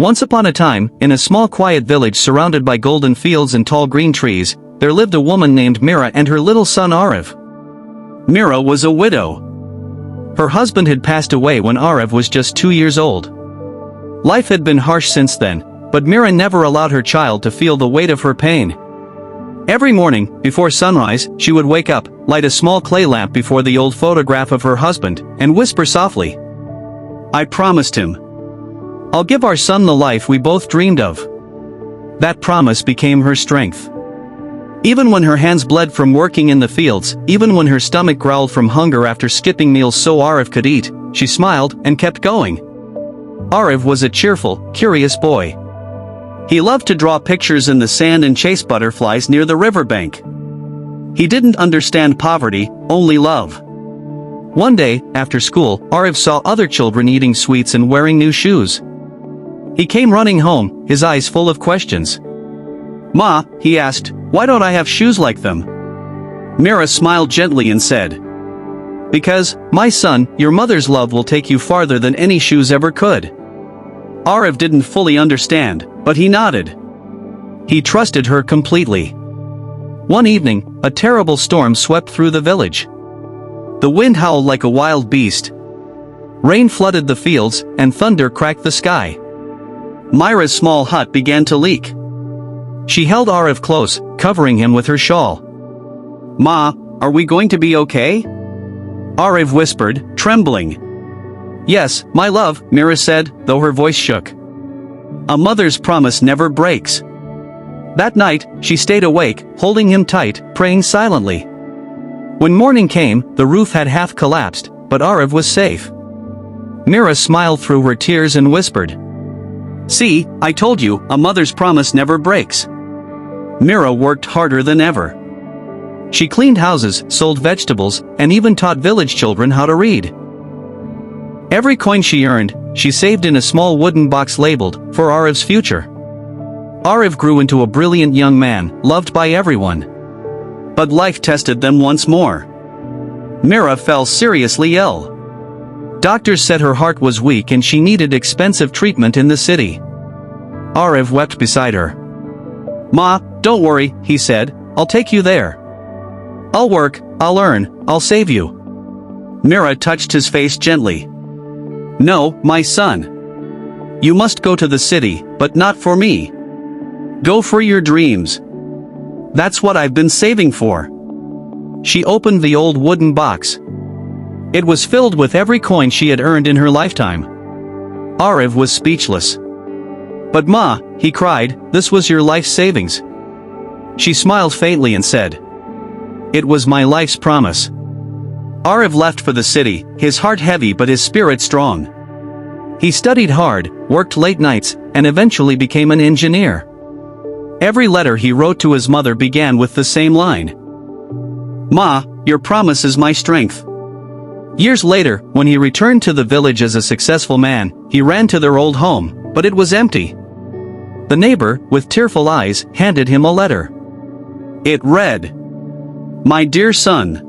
Once upon a time, in a small quiet village surrounded by golden fields and tall green trees, there lived a woman named Mira and her little son Arin. Mira was a widow. Her husband had passed away when Arin was just 2 years old. Life had been harsh since then, but Mira never allowed her child to feel the weight of her pain. Every morning, before sunrise, she would wake up, light a small clay lamp before the old photograph of her husband, and whisper softly, "I promised him. I'll give our son the life we both dreamed of." That promise became her strength. Even when her hands bled from working in the fields, even when her stomach growled from hunger after skipping meals so Arin could eat, she smiled and kept going. Arin was a cheerful, curious boy. He loved to draw pictures in the sand and chase butterflies near the riverbank. He didn't understand poverty, only love. One day, after school, Arin saw other children eating sweets and wearing new shoes. He came running home, his eyes full of questions. "Ma," he asked, "why don't I have shoes like them?" Mira smiled gently and said, "Because, my son, your mother's love will take you farther than any shoes ever could." Arin didn't fully understand, but he nodded. He trusted her completely. One evening, a terrible storm swept through the village. The wind howled like a wild beast. Rain flooded the fields, and thunder cracked the sky. Mira's small hut began to leak. She held Arin close, covering him with her shawl. "Ma, are we going to be okay?" Arin whispered, trembling. "Yes, my love," Mira said, though her voice shook. "A mother's promise never breaks." That night, she stayed awake, holding him tight, praying silently. When morning came, the roof had half collapsed, but Arin was safe. Mira smiled through her tears and whispered, "See, I told you, a mother's promise never breaks." Mira worked harder than ever. She cleaned houses, sold vegetables, and even taught village children how to read. Every coin she earned, she saved in a small wooden box labeled, "For Arin's future." Arin grew into a brilliant young man, loved by everyone. But life tested them once more. Mira fell seriously ill. Doctors said her heart was weak and she needed expensive treatment in the city. Arin wept beside her. "Ma, don't worry," he said, "I'll take you there. I'll work, I'll earn, I'll save you." Mira touched his face gently. "No, my son. You must go to the city, but not for me. Go for your dreams. That's what I've been saving for." She opened the old wooden box. It was filled with every coin she had earned in her lifetime. Arin was speechless. "But Ma," he cried, "this was your life savings." She smiled faintly and said, "It was my life's promise." Arin left for the city, his heart heavy but his spirit strong. He studied hard, worked late nights, and eventually became an engineer. Every letter he wrote to his mother began with the same line, "Ma, your promise is my strength." Years later, when he returned to the village as a successful man, he ran to their old home, but it was empty. The neighbor, with tearful eyes, handed him a letter. It read, "My dear son,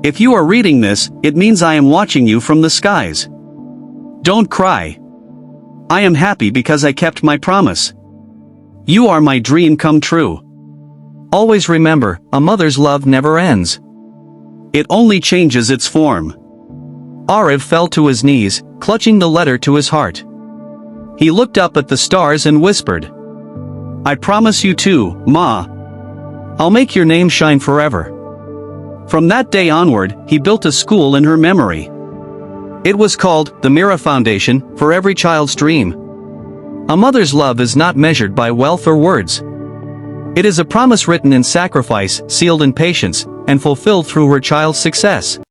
if you are reading this, it means I am watching you from the skies. Don't cry. I am happy because I kept my promise. You are my dream come true. Always remember, a mother's love never ends. It only changes its form." Arin fell to his knees, clutching the letter to his heart. He looked up at the stars and whispered, "I promise you too, Ma. I'll make your name shine forever." From that day onward, he built a school in her memory. It was called the Mira Foundation, for every child's dream. A mother's love is not measured by wealth or words. It is a promise written in sacrifice, sealed in patience, and fulfilled through her child's success.